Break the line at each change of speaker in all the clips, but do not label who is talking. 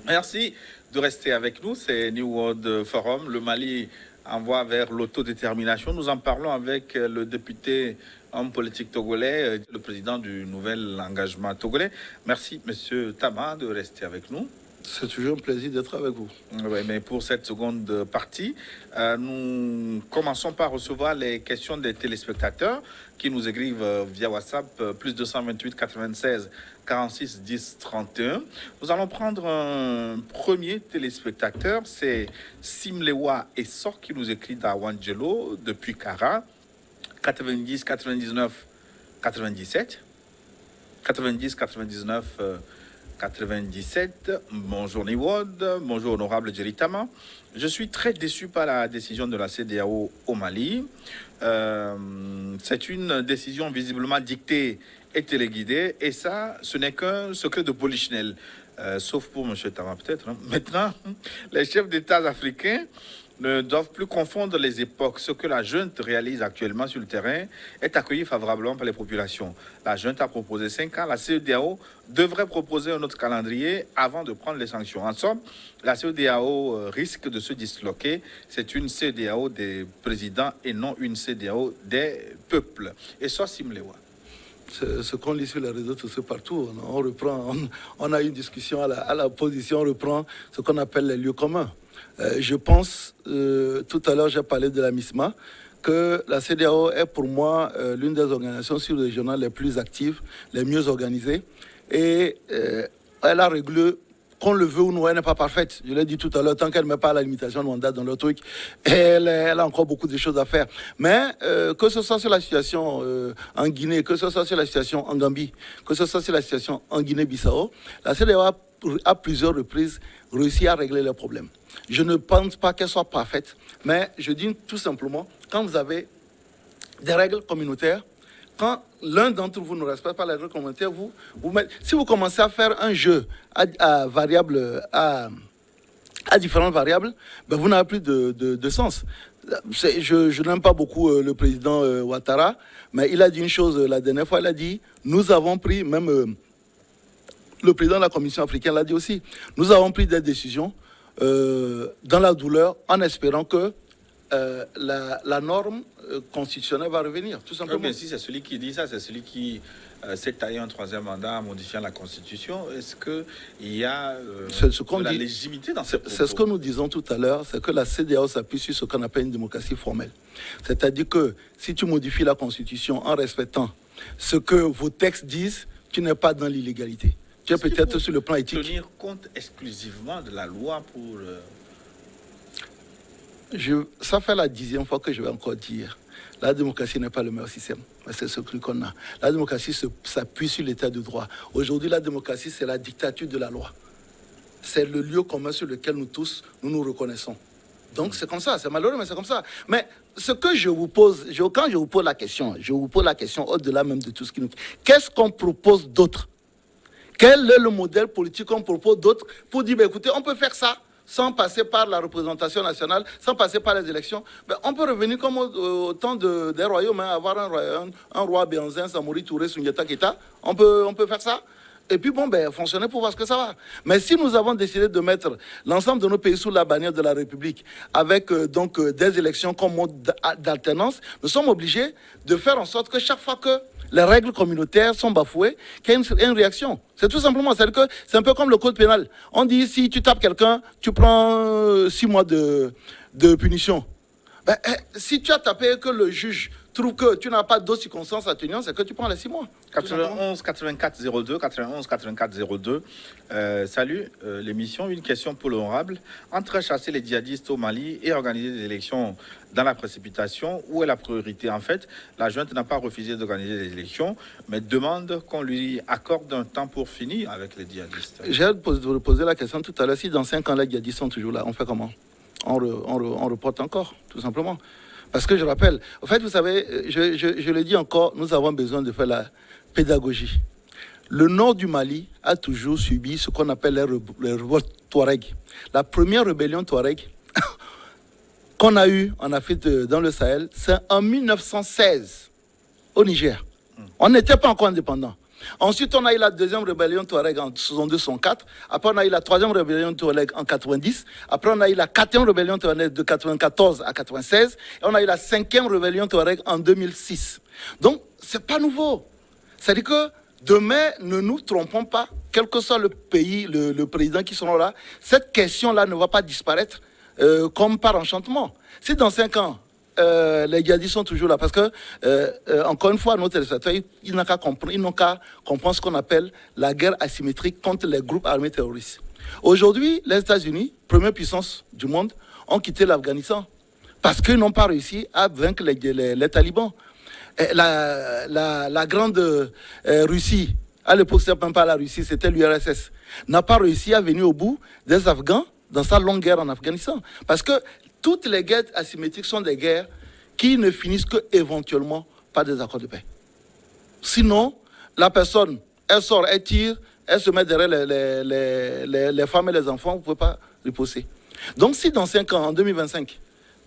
Merci de rester avec nous. C'est New World Forum. Le Mali envoie vers l'autodétermination. Nous en parlons avec le député homme politique togolais, le président du nouvel engagement togolais. Merci, Monsieur Tama, de rester avec nous.
C'est toujours un plaisir d'être avec vous.
Oui, mais pour cette seconde partie, nous commençons par recevoir les questions des téléspectateurs qui nous écrivent via WhatsApp, plus 228 96 46 10 31. Nous allons prendre un premier téléspectateur, c'est Simlewa Essor qui nous écrit d'Awangelo depuis Kara, 90 99 97, 90 99 97. Bonjour Niwod, bonjour honorable Djeritama. Je suis très déçu par la décision de la CEDEAO au Mali. C'est une décision visiblement dictée et téléguidée, et ça, ce n'est qu'un secret de polichinelle. Sauf pour M. Tama peut-être. Hein. Maintenant, les chefs d'État africains ne doivent plus confondre les époques. Ce que la junte réalise actuellement sur le terrain est accueilli favorablement par les populations. La junte a proposé 5 ans. La CEDEAO devrait proposer un autre calendrier avant de prendre les sanctions. En somme, la CEDEAO risque de se disloquer. C'est une CEDEAO des présidents et non une CEDEAO des peuples. Et ça, Simlewa.
Ce qu'on lit sur les réseaux sociaux partout, on reprend, on a une discussion à la position, on reprend ce qu'on appelle les lieux communs. Je pense, tout à l'heure j'ai parlé de la MISMA, que la CEDEAO est pour moi l'une des organisations sous-régionales les plus actives, les mieux organisées. Et elle a réglé, qu'on le veut ou non, elle n'est pas parfaite. Je l'ai dit tout à l'heure, tant qu'elle ne met pas la limitation de mandat dans le truc, elle a encore beaucoup de choses à faire. Mais que ce soit sur la situation en Guinée, que ce soit sur la situation en Gambie, que ce soit sur la situation en Guinée-Bissau, la CEDEAO a à plusieurs reprises réussi à régler leurs problèmes. Je ne pense pas qu'elle soit parfaite, mais je dis tout simplement, quand vous avez des règles communautaires, quand l'un d'entre vous ne respecte pas les règles communautaires, si vous commencez à faire un jeu à différentes variables, ben vous n'avez plus de sens. Je n'aime pas beaucoup le président Ouattara, mais il a dit une chose la dernière fois, il a dit, nous avons pris, même le président de la Commission africaine l'a dit aussi, nous avons pris des décisions dans la douleur en espérant que la norme constitutionnelle va revenir, tout simplement.
Mais si c'est celui qui dit ça, c'est celui qui s'est taillé un troisième mandat en modifiant la Constitution. Est-ce qu'il y a de la légitimité dans ces propos?
C'est ce que nous disons tout à l'heure, c'est que la CEDEAO s'appuie sur ce qu'on appelle une démocratie formelle. C'est-à-dire que si tu modifies la Constitution en respectant ce que vos textes disent, tu n'es pas dans l'illégalité. Tu es peut-être sur le plan éthique.
Tenir compte exclusivement de la loi pour...
Ça fait la 10e fois que je vais encore dire. La démocratie n'est pas le meilleur système. C'est ce truc qu'on a. La démocratie s'appuie sur l'état de droit. Aujourd'hui, la démocratie, c'est la dictature de la loi. C'est le lieu commun sur lequel nous tous, nous reconnaissons. Donc c'est comme ça, c'est malheureux, mais c'est comme ça. Mais ce que je vous pose, quand je vous pose la question, au-delà même de tout ce qui nous... Qu'est-ce qu'on propose d'autre? Quel est le modèle politique qu'on propose d'autre pour dire, écoutez, on peut faire ça sans passer par la représentation nationale, sans passer par les élections. On peut revenir comme au temps des royaumes, avoir un roi Béanzin, Samori Touré, Sundiata Keita. On peut faire ça. Et puis fonctionner pour voir ce que ça va. Mais si nous avons décidé de mettre l'ensemble de nos pays sous la bannière de la République, avec des élections comme mode d'alternance, nous sommes obligés de faire en sorte que chaque fois que les règles communautaires sont bafouées, qu'il y ait une réaction. C'est tout simplement, c'est un peu comme le code pénal. On dit, si tu tapes quelqu'un, tu prends 6 mois de punition. Si tu as tapé et que le juge trouve que tu n'as pas d'autres circonstances atténuantes, c'est que tu prends les 6 mois.
91 84 02, 91 84 02. Salut, l'émission. Une question pour l'honorable. Entre chasser les djihadistes au Mali et organiser des élections dans la précipitation, où est la priorité? En fait, la junte n'a pas refusé d'organiser des élections, mais demande qu'on lui accorde un temps pour finir avec les djihadistes.
J'ai posé la question tout à l'heure. Si dans 5 ans, les djihadistes sont toujours là, on fait comment? On reporte encore, tout simplement. Parce que je rappelle, en fait, vous savez, je le dis encore, nous avons besoin de faire la pédagogie. Le nord du Mali a toujours subi ce qu'on appelle les révoltes Touareg. La première rébellion Touareg qu'on a eue en Afrique, dans le Sahel, c'est en 1916, au Niger. On n'était pas encore indépendant. Ensuite, on a eu la deuxième rébellion Touareg en 62-64. Après, on a eu la troisième rébellion Touareg en 90. Après, on a eu la quatrième rébellion Touareg de 94 à 96. Et on a eu la cinquième rébellion Touareg en 2006. Donc, c'est pas nouveau. C'est-à-dire que demain, ne nous trompons pas, quel que soit le pays, le président qui sera là, cette question-là ne va pas disparaître comme par enchantement. Si dans 5 ans, les djihadistes sont toujours là, parce que, encore une fois, nos téléspectateurs, ils n'ont qu'à comprendre ce qu'on appelle la guerre asymétrique contre les groupes armés terroristes. Aujourd'hui, les États-Unis, première puissance du monde, ont quitté l'Afghanistan parce qu'ils n'ont pas réussi à vaincre les talibans. La grande Russie, à l'époque, ce n'était même pas la Russie, c'était l'URSS, n'a pas réussi à venir au bout des Afghans dans sa longue guerre en Afghanistan. Parce que toutes les guerres asymétriques sont des guerres qui ne finissent qu'éventuellement par des accords de paix. Sinon, la personne, elle sort, elle tire, elle se met derrière les femmes et les enfants, vous ne pouvez pas riposter. Donc si dans 5 ans, en 2025,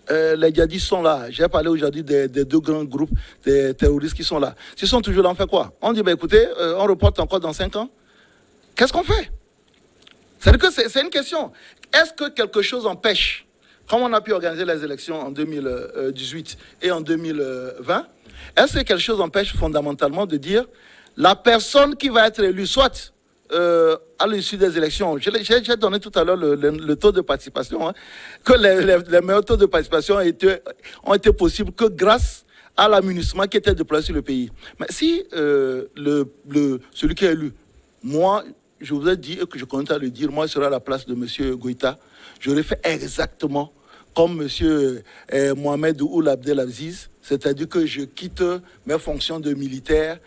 les djihadistes sont là, j'ai parlé aujourd'hui des 2 grands groupes de terroristes qui sont là. S'ils sont toujours là, on fait quoi? On dit, écoutez, on reporte encore dans 5 ans. Qu'est-ce qu'on fait? C'est-à-dire que c'est une question. Est-ce que quelque chose empêche, comme on a pu organiser les élections en 2018 et en 2020, est-ce que quelque chose empêche fondamentalement de dire la personne qui va être élue, soit à l'issue des élections, j'ai donné tout à l'heure le taux de participation, hein, que les meilleurs taux de participation ont été possibles que grâce à l'amunissement qui était déployé sur le pays. Mais si celui qui est élu, moi, je vous ai dit et que je compte à le dire, moi, je serai à la place de M. Goïta, j'aurais fait exactement comme M. Mohamed Ould Abdelaziz, c'est-à-dire que je quitte mes fonctions de militaire.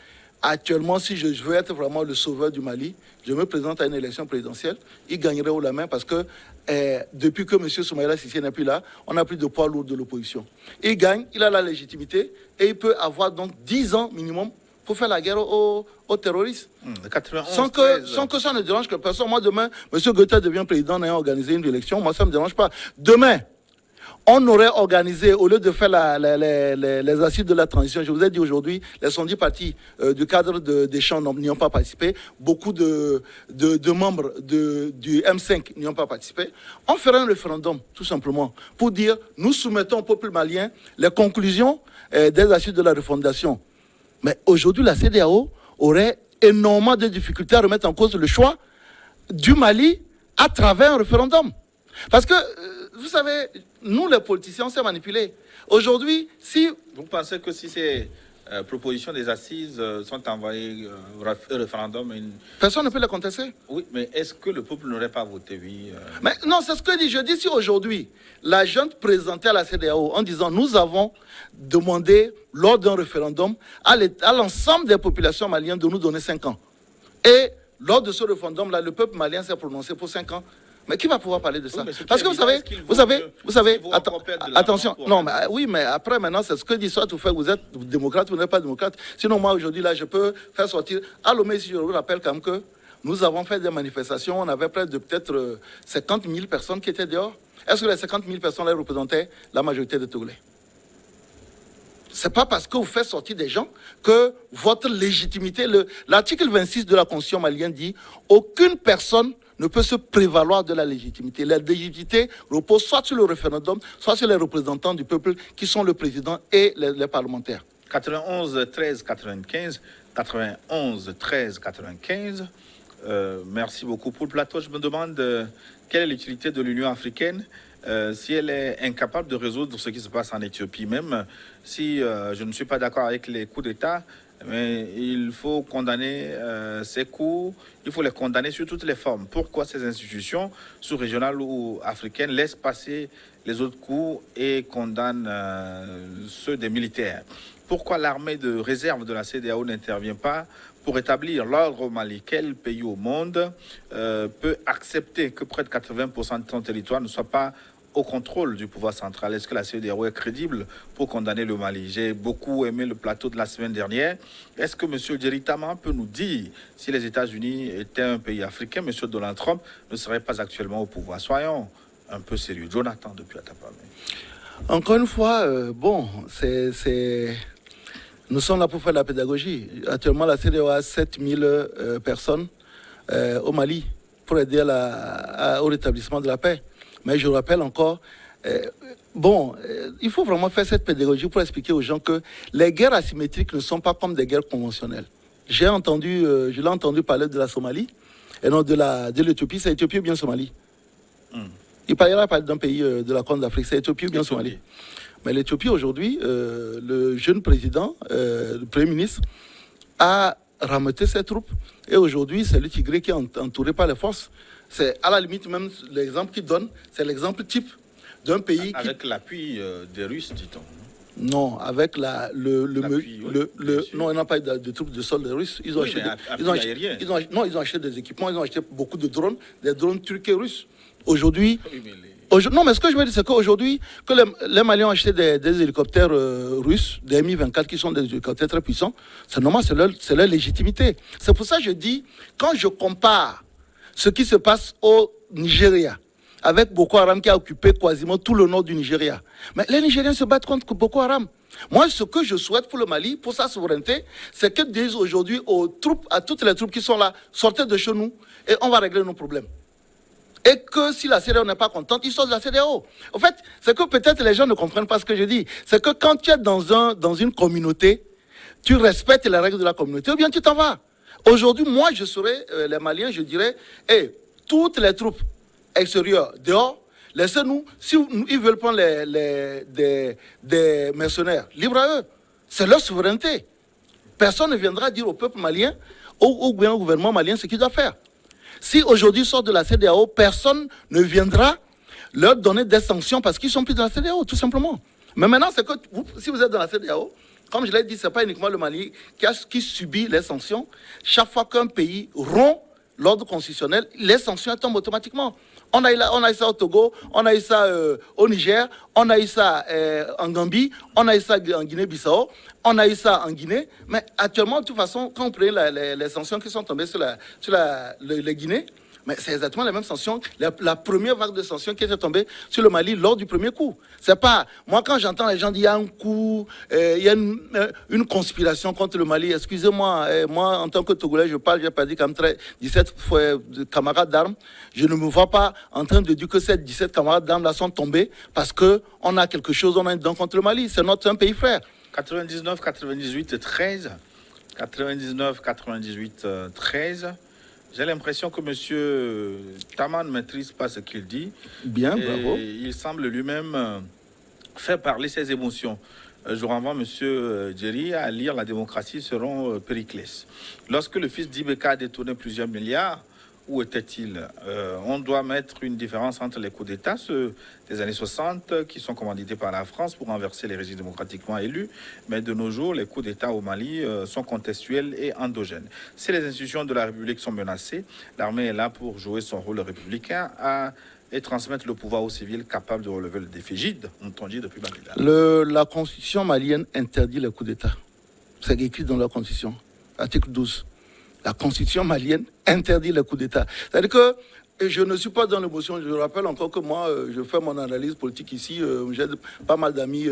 Actuellement, si je veux être vraiment le sauveur du Mali, je me présente à une élection présidentielle, il gagnerait haut la main parce que depuis que M. Soumaïla Cissé n'est plus là, on n'a plus de poids lourd de l'opposition. Il gagne, il a la légitimité et il peut avoir donc 10 ans minimum pour faire la guerre aux terroristes.
91,
sans que ça ne dérange que personne. Moi, demain, M. Goethe devient président et a organisé une élection. Moi, ça ne me dérange pas. Demain, on aurait organisé, au lieu de faire les assises de la transition, je vous ai dit aujourd'hui, les 110 partis du cadre des champs n'y ont pas participé. Beaucoup de membres du M5 n'y ont pas participé. On ferait un référendum, tout simplement, pour dire, nous soumettons au peuple malien les conclusions des assises de la refondation. Mais aujourd'hui, la CEDEAO aurait énormément de difficultés à remettre en cause le choix du Mali à travers un référendum. Parce que, vous savez, nous, les politiciens, on s'est manipulés. Aujourd'hui, si...
Vous pensez que si ces propositions des assises sont envoyées au référendum...
Personne ne peut les contester.
Oui, mais est-ce que le peuple n'aurait pas voté oui
Mais non, c'est ce que je dis. Je dis si aujourd'hui, la junte présentait à la CEDEAO en disant nous avons demandé, lors d'un référendum, à l'ensemble des populations maliennes de nous donner 5 ans. Et lors de ce référendum-là, le peuple malien s'est prononcé pour 5 ans. Mais qui va pouvoir parler de ça?
Oui,
parce que vous savez, attention, non, mais oui, mais après, maintenant, c'est ce que dit soit vous faites, vous êtes démocrate, vous n'êtes pas démocrate. Sinon, moi, aujourd'hui, là, je peux faire sortir. À Lomé, si je vous rappelle quand même que nous avons fait des manifestations, on avait près de peut-être 50 000 personnes qui étaient dehors. Est-ce que les 50 000 personnes là représentaient la majorité des Togolais? Ce n'est pas parce que vous faites sortir des gens que votre légitimité... L'article 26 de la Constitution malienne dit « Aucune personne ne peut se prévaloir de la légitimité. La légitimité repose soit sur le référendum, soit sur les représentants du peuple qui sont le président et les parlementaires. »
91 13 95, 91 13 95. Merci beaucoup pour le plateau. Je me demande quelle est l'utilité de l'Union africaine si elle est incapable de résoudre ce qui se passe en Éthiopie. Même si je ne suis pas d'accord avec les coups d'État, mais il faut condamner ces coups, il faut les condamner sur toutes les formes. Pourquoi ces institutions sous-régionales ou africaines laissent passer les autres coups et condamnent ceux des militaires? Pourquoi l'armée de réserve de la CEDEAO n'intervient pas pour établir l'ordre au Mali? Quel pays au monde peut accepter que près de 80% de son territoire ne soit pas au contrôle du pouvoir central? Est-ce que la CEDEAO est crédible pour condamner le Mali? J'ai beaucoup aimé le plateau de la semaine dernière. Est-ce que M. Djeritama peut nous dire si les États-Unis étaient un pays africain, M. Donald Trump ne serait pas actuellement au pouvoir? Soyons un peu sérieux. Jonathan, depuis Atapamé.
Encore une fois, bon, c'est Nous sommes là pour faire de la pédagogie. Actuellement, la CEDEAO a 7000 personnes au Mali pour aider au rétablissement de la paix. Mais je rappelle encore, il faut vraiment faire cette pédagogie pour expliquer aux gens que les guerres asymétriques ne sont pas comme des guerres conventionnelles. Je l'ai entendu parler de la Somalie, et non de l'Éthiopie. C'est Éthiopie ou bien Somalie? Il parlera d'un pays de la Corne d'Afrique. C'est Éthiopie ou bien Somalie? Mais l'Éthiopie aujourd'hui, le jeune président, le Premier ministre, a rameuté ses troupes. Et aujourd'hui, c'est le Tigré qui est entouré par les forces. C'est à la limite même l'exemple qu'il donne, c'est l'exemple type d'un pays
avec l'appui des Russes, dit-on.
Non, avec non, ils n'ont pas eu de troupes de sol des Russes. Ils ont acheté des équipements, ils ont acheté beaucoup de drones, des drones turcs et russes. Aujourd'hui, non, mais ce que je veux dire, c'est qu'aujourd'hui, que les Maliens ont acheté des hélicoptères russes, des Mi-24, qui sont des hélicoptères très puissants, c'est normal, c'est leur légitimité. C'est pour ça que je dis, quand je compare ce qui se passe au Nigeria, avec Boko Haram qui a occupé quasiment tout le nord du Nigeria, mais les Nigériens se battent contre Boko Haram. Moi, ce que je souhaite pour le Mali, pour sa souveraineté, c'est qu'ils disent aujourd'hui à toutes les troupes qui sont là, sortez de chez nous et on va régler nos problèmes. Et que si la CEDEAO n'est pas contente, ils sortent de la CEDEAO. En fait, c'est que peut-être les gens ne comprennent pas ce que je dis. C'est que quand tu es dans une communauté, tu respectes les règles de la communauté ou bien tu t'en vas. Aujourd'hui, moi, je serais, les Maliens, je dirais, toutes les troupes extérieures dehors, laissez-nous, si ils veulent prendre des mercenaires, libre à eux. C'est leur souveraineté. Personne ne viendra dire au peuple malien, ou bien au gouvernement malien, ce qu'il doit faire. Si aujourd'hui ils sortent de la CEDEAO, personne ne viendra leur donner des sanctions parce qu'ils sont plus dans la CEDEAO, tout simplement. Mais maintenant, c'est que si vous êtes dans la CEDEAO, comme je l'ai dit, ce n'est pas uniquement le Mali qui subit les sanctions. Chaque fois qu'un pays rompt l'ordre constitutionnel, les sanctions tombent automatiquement. On a eu ça au Togo, on a eu ça au Niger, on a eu ça en Gambie, on a eu ça en Guinée-Bissau, on a eu ça en Guinée. Mais actuellement, de toute façon, quand on prend les sanctions qui sont tombées sur les Guinée, mais c'est exactement les mêmes sanctions, la première vague de sanctions qui était tombée sur le Mali lors du premier coup. C'est pas... Moi, quand j'entends les gens dire qu'il y a un coup, il y a une conspiration contre le Mali, excusez-moi, moi, en tant que Togolais, j'ai perdu comme 17 camarades d'armes. Je ne me vois pas en train de dire que ces 17 camarades d'armes-là sont tombés parce qu'on a quelque chose, on a une dent contre le Mali. C'est un pays frère.
99, 98, 13. 99, 98, 13. J'ai l'impression que M. Tama ne maîtrise pas ce qu'il dit.
Bien, bravo.
Il semble lui-même faire parler ses émotions. Je renvoie M. Djeri à lire La démocratie selon Périclès. Lorsque le fils d'Ibeka a détourné plusieurs milliards, où était-il? On doit mettre une différence entre les coups d'État, ceux des années 60, qui sont commandités par la France pour renverser les régimes démocratiquement élus. Mais de nos jours, les coups d'État au Mali sont contextuels et endogènes. Si les institutions de la République sont menacées, l'armée est là pour jouer son rôle républicain et transmettre le pouvoir aux civils capables de relever le défi. Gide, on dit depuis Bagdad.
La constitution malienne interdit les coups d'État. C'est écrit dans la constitution, article 12. La constitution malienne interdit les coups d'État. C'est-à-dire que je ne suis pas dans l'émotion. Je rappelle encore que moi, je fais mon analyse politique ici. J'ai pas mal d'amis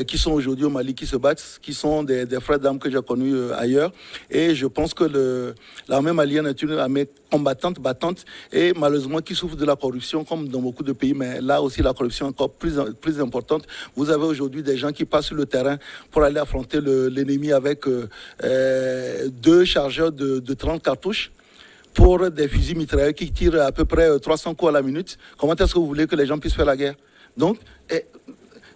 qui sont aujourd'hui au Mali, qui se battent, qui sont des frères d'armes que j'ai connus ailleurs. Et je pense que l'armée malienne est une armée combattante, battante, et malheureusement qui souffre de la corruption, comme dans beaucoup de pays. Mais là aussi, la corruption est encore plus importante. Vous avez aujourd'hui des gens qui passent sur le terrain pour aller affronter l'ennemi avec 2 chargeurs de 30 cartouches. Pour des fusils mitrailleurs qui tirent à peu près 300 coups à la minute. Comment est-ce que vous voulez que les gens puissent faire la guerre? Donc,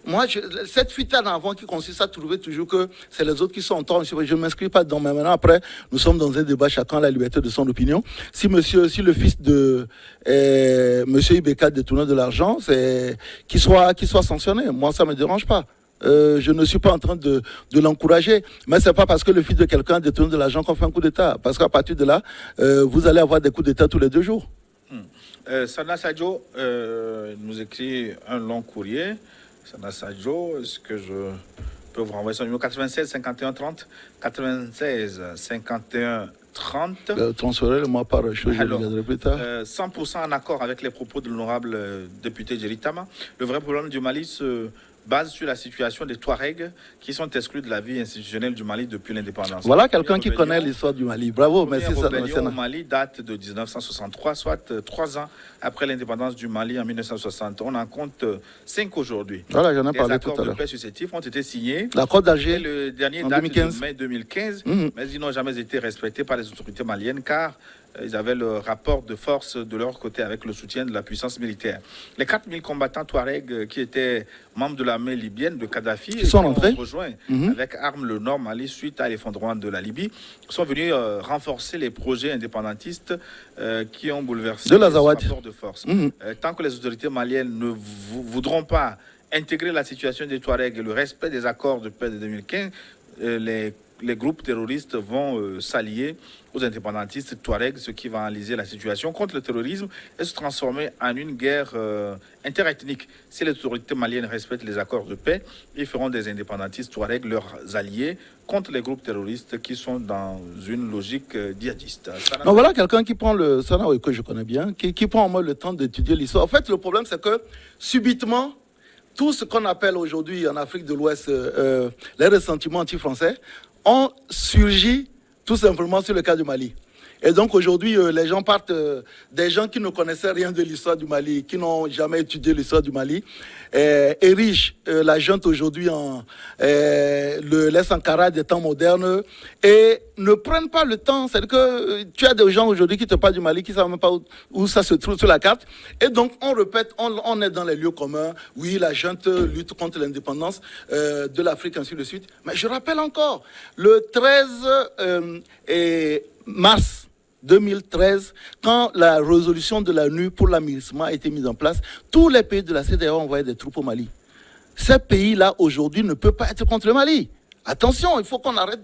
moi, cette fuite en avant qui consiste à trouver toujours que c'est les autres qui sont en tort, je ne m'inscris pas dedans. Mais maintenant, après, nous sommes dans un débat, chacun a la liberté de son opinion. Si le fils de monsieur Ibeka détourne de l'argent, qu'il soit sanctionné. Moi, ça ne me dérange pas. Je ne suis pas en train de l'encourager, mais ce n'est pas parce que le fils de quelqu'un détourne de l'argent qu'on fait un coup d'État. Parce qu'à partir de là, vous allez avoir des coups d'État tous les 2 jours.
Sana Sadio nous écrit un long courrier. Sana Sadio, est-ce que je peux vous renvoyer son numéro? 96 51 30 96 51 30.
Transférez-le-moi par chose, je regarderai plus tard.
100% en accord avec les propos de l'honorable député Djeri Tama. Le vrai problème du Mali se base sur la situation des Touaregs qui sont exclus de la vie institutionnelle du Mali depuis l'indépendance.
Voilà quelqu'un qui connaît l'histoire du Mali. Bravo, merci.
La rébellion au Mali date de 1963, soit 3 ans après l'indépendance du Mali en 1960. On en compte 5 aujourd'hui.
Voilà, j'en ai parlé tout à l'heure.
Les accords de paix successifs ont été signés.
L'accord d'Alger,
le dernier
en
date
2015.
de mai 2015, mais ils n'ont jamais été respectés par les autorités maliennes car ils avaient le rapport de force de leur côté avec le soutien de la puissance militaire. Les 4000 combattants Touaregs qui étaient membres de l'armée libyenne de Kadhafi
qui sont
ont
rentrés
rejoint avec armes le Nord Mali suite à l'effondrement de la Libye, sont venus renforcer les projets indépendantistes qui ont bouleversé les rapports de force. Tant que les autorités maliennes ne voudront pas intégrer la situation des Touaregs et le respect des accords de paix de 2015, les groupes terroristes vont s'allier aux indépendantistes Touaregs, ce qui va analyser la situation contre le terrorisme et se transformer en une guerre interethnique. Si les autorités maliennes respectent les accords de paix, ils feront des indépendantistes Touaregs leurs alliés contre les groupes terroristes qui sont dans une logique djihadiste.
Donc voilà quelqu'un qui prend le Sanawi que je connais bien, qui prend en moi le temps d'étudier l'histoire. En fait, le problème, c'est que subitement, tout ce qu'on appelle aujourd'hui en Afrique de l'Ouest les ressentiments anti-français ont surgi tout simplement sur le cas du Mali. Et donc aujourd'hui, les gens partent, des gens qui ne connaissaient rien de l'histoire du Mali, qui n'ont jamais étudié l'histoire du Mali, érigent la junte aujourd'hui en les Sankara des temps modernes et ne prennent pas le temps. C'est-à-dire que tu as des gens aujourd'hui qui te parlent du Mali, qui ne savent même pas où ça se trouve sur la carte. Et donc on répète, on est dans les lieux communs. Oui, la junte lutte contre l'indépendance de l'Afrique, ainsi de suite. Mais je rappelle encore, le 13 mars 2013, quand la résolution de la NU pour l'aménagement a été mise en place, tous les pays de la CEDEAO ont envoyé des troupes au Mali. Ces pays-là, aujourd'hui, ne peuvent pas être contre le Mali. Attention, il faut qu'on arrête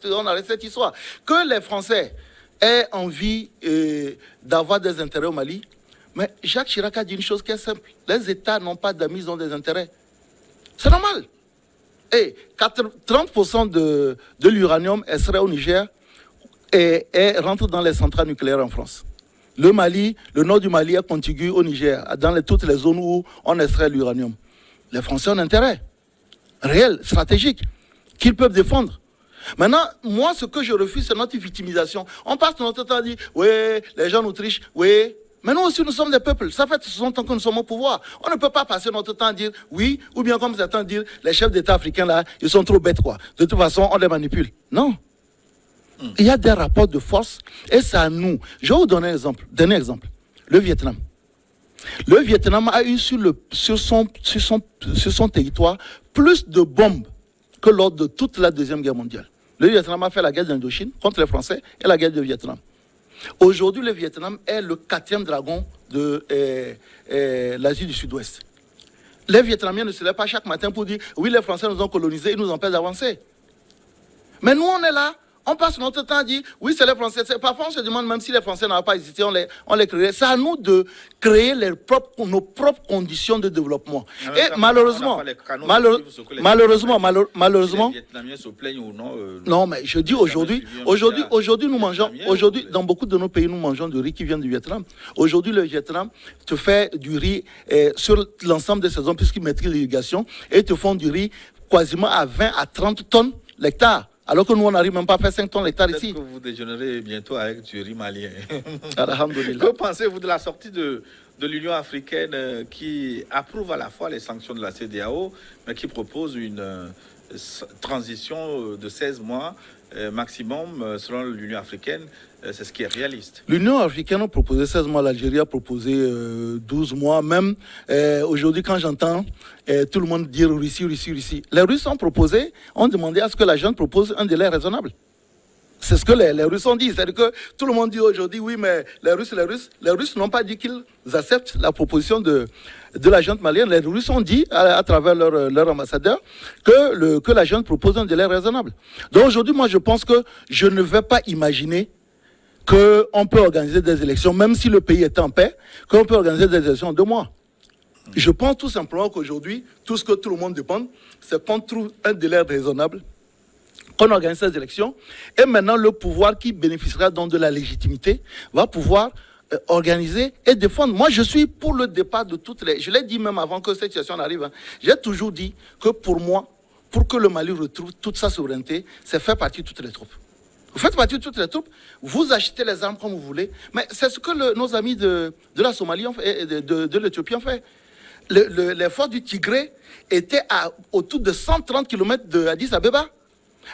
cette histoire. Que les Français aient envie d'avoir des intérêts au Mali, mais Jacques Chirac a dit une chose qui est simple. Les États n'ont pas d'amis, ils ont des intérêts. C'est normal. Et 30% de l'uranium serait au Niger, et rentre dans les centrales nucléaires en France. Le Mali, le nord du Mali est contigu au Niger, dans toutes les zones où on extrait l'uranium. Les Français ont un intérêt réel, stratégique, qu'ils peuvent défendre. Maintenant, moi, ce que je refuse, c'est notre victimisation. On passe notre temps à dire, oui, les gens nous trichent, oui. Mais nous aussi, nous sommes des peuples. Ça fait 60 ans que nous sommes au pouvoir. On ne peut pas passer notre temps à dire oui, ou bien comme certains disent, les chefs d'État africains, là, ils sont trop bêtes, quoi. De toute façon, on les manipule. Non. Il y a des rapports de force et c'est à nous. Je vais vous donner un exemple. Dernier exemple. Le Vietnam. Le Vietnam a eu sur son territoire plus de bombes que lors de toute la Deuxième Guerre mondiale. Le Vietnam a fait la guerre d'Indochine contre les Français et la guerre du Vietnam. Aujourd'hui, le Vietnam est le 4e dragon de l'Asie du Sud-Ouest. Les Vietnamiens ne se lèvent pas chaque matin pour dire oui, les Français nous ont colonisés, ils nous empêchent d'avancer. Mais nous, on est là. On passe notre temps à dire, oui, c'est les Français. Parfois, on se demande même si les Français n'avaient pas existé, on les créerait. C'est à nous de créer nos propres conditions de développement. Et malheureusement,
les Vietnamiens se plaignent ou non.
Non, mais je dis aujourd'hui, nous mangeons, dans beaucoup de nos pays, nous mangeons du riz qui vient du Vietnam. Aujourd'hui, le Vietnam te fait du riz sur l'ensemble des saisons, puisqu'ils maîtrisent l'irrigation, et te font du riz quasiment à 20 à 30 tonnes l'hectare. Alors que nous, on n'arrive même pas à faire 5 tonnes l'hectare ici.
Peut-être que vous déjeunerez bientôt avec du riz malien.
Alhamdulillah.
Que pensez-vous de la sortie de l'Union africaine qui approuve à la fois les sanctions de la CEDEAO, mais qui propose une transition de 16 mois maximum selon l'Union africaine? C'est ce qui est réaliste.
L'Union africaine a proposé 16 mois, l'Algérie a proposé 12 mois. Même aujourd'hui, quand j'entends tout le monde dire Russie, les Russes ont demandé à ce que la junte propose un délai raisonnable. C'est ce que les Russes ont dit. C'est-à-dire que tout le monde dit aujourd'hui, oui, mais les Russes n'ont pas dit qu'ils acceptent la proposition de la junte malienne. Les Russes ont dit, à travers leur ambassadeur, que la junte propose un délai raisonnable. Donc aujourd'hui, moi, je pense que je ne vais pas imaginer qu'on peut organiser des élections, même si le pays est en paix, qu'on peut organiser des élections en 2 mois. Je pense tout simplement qu'aujourd'hui, tout ce que tout le monde demande, c'est qu'on trouve un délai raisonnable, qu'on organise ces élections, et maintenant le pouvoir qui bénéficiera donc de la légitimité va pouvoir organiser et défendre. Moi, je suis pour le départ de toutes les... Je l'ai dit même avant que cette situation arrive. Hein. J'ai toujours dit que pour moi, pour que le Mali retrouve toute sa souveraineté, c'est faire partie de toutes les troupes. Vous faites partie de toutes les troupes, vous achetez les armes comme vous voulez, mais c'est ce que nos amis de la Somalie ont fait, et de l'Éthiopie ont fait. L'effort du Tigré était autour de 130 km de Addis Abeba.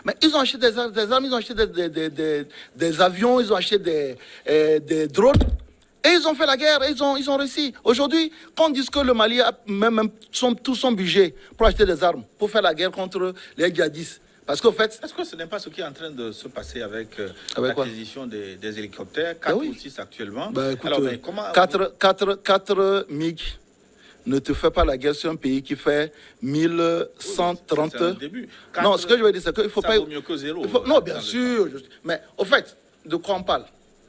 Mais ils ont acheté des armes, ils ont acheté des avions, ils ont acheté des drones. Et ils ont fait la guerre, et ils ont réussi. Aujourd'hui, quand on dit que le Mali a même tout son budget pour acheter des armes, pour faire la guerre contre les djihadistes. Parce qu'en fait...
Est-ce que ce n'est pas ce qui est en train de se passer avec l'acquisition des hélicoptères, 4 ou 6 actuellement?
Écoute,
alors, mais comment...
4 MiG ne te fait pas la guerre sur un pays qui fait 1130...
C'est un début. 4,
non, ce que je veux dire, c'est qu'il ne faut pas...
Ça vaut mieux que zéro.
Non, bien sûr. Mais au fait, de quoi on parle?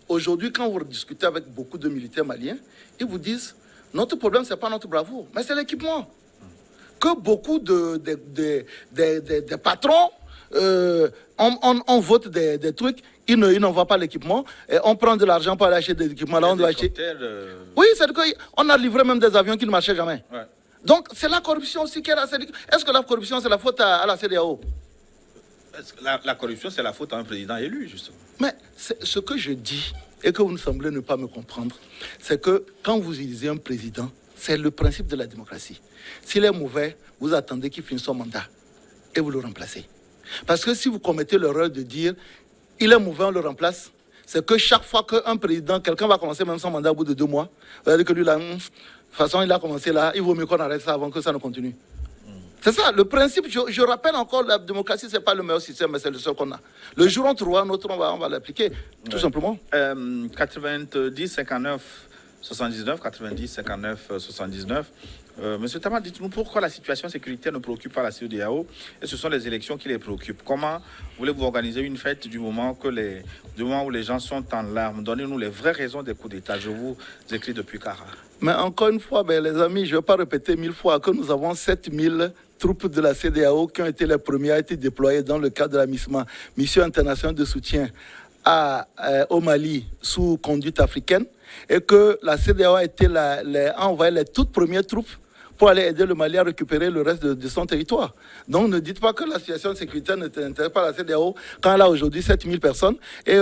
Aujourd'hui, quand vous discutez avec beaucoup de militaires maliens, ils vous disent, notre problème, ce n'est pas notre bravoure, mais c'est l'équipement. Que beaucoup de patrons, on vote des trucs, ils n'envoient pas l'équipement, et on prend de l'argent pour aller acheter des équipements. Là, on doit acheter... Oui, c'est qu'on a livré même des avions qui ne marchaient jamais. Ouais. Donc, c'est la corruption aussi qui est là. Est-ce que la corruption, c'est la faute à la CEDEAO?
La corruption, c'est la faute à un président élu, justement.
Mais ce que je dis, et que vous ne semblez ne pas me comprendre, c'est que quand vous utilisez un président, c'est le principe de la démocratie. S'il est mauvais, vous attendez qu'il finisse son mandat et vous le remplacez. Parce que si vous commettez l'erreur de dire il est mauvais, on le remplace, c'est que chaque fois qu'un président, quelqu'un va commencer même son mandat au bout de 2 mois, vous allez dire que lui, là, de toute façon, il a commencé là, il vaut mieux qu'on arrête ça avant que ça ne continue. C'est ça, le principe, je rappelle encore, la démocratie, ce n'est pas le meilleur système, mais c'est le seul qu'on a. Le jour où on trouvera un autre, on va l'appliquer, tout simplement.
90, 59, 79, 90, 59, 79. Monsieur Tama, dites-nous pourquoi la situation sécuritaire ne préoccupe pas la CEDEAO et ce sont les élections qui les préoccupent. Comment voulez-vous organiser une fête du moment où les gens sont en larmes? Donnez-nous les vraies raisons des coups d'État. Je vous écris depuis Kara.
Mais encore une fois, les amis, je ne vais pas répéter 1000 fois que nous avons 7000 troupes de la CEDEAO qui ont été les premières à être déployées dans le cadre de la MISMA, Mission internationale de soutien au Mali sous conduite africaine, et que la CEDEAO a envoyé les toutes premières troupes pour aller aider le Mali à récupérer le reste de son territoire. Donc ne dites pas que la situation sécuritaire ne t'intéresse pas la CEDEAO quand elle a aujourd'hui 7000 personnes. Et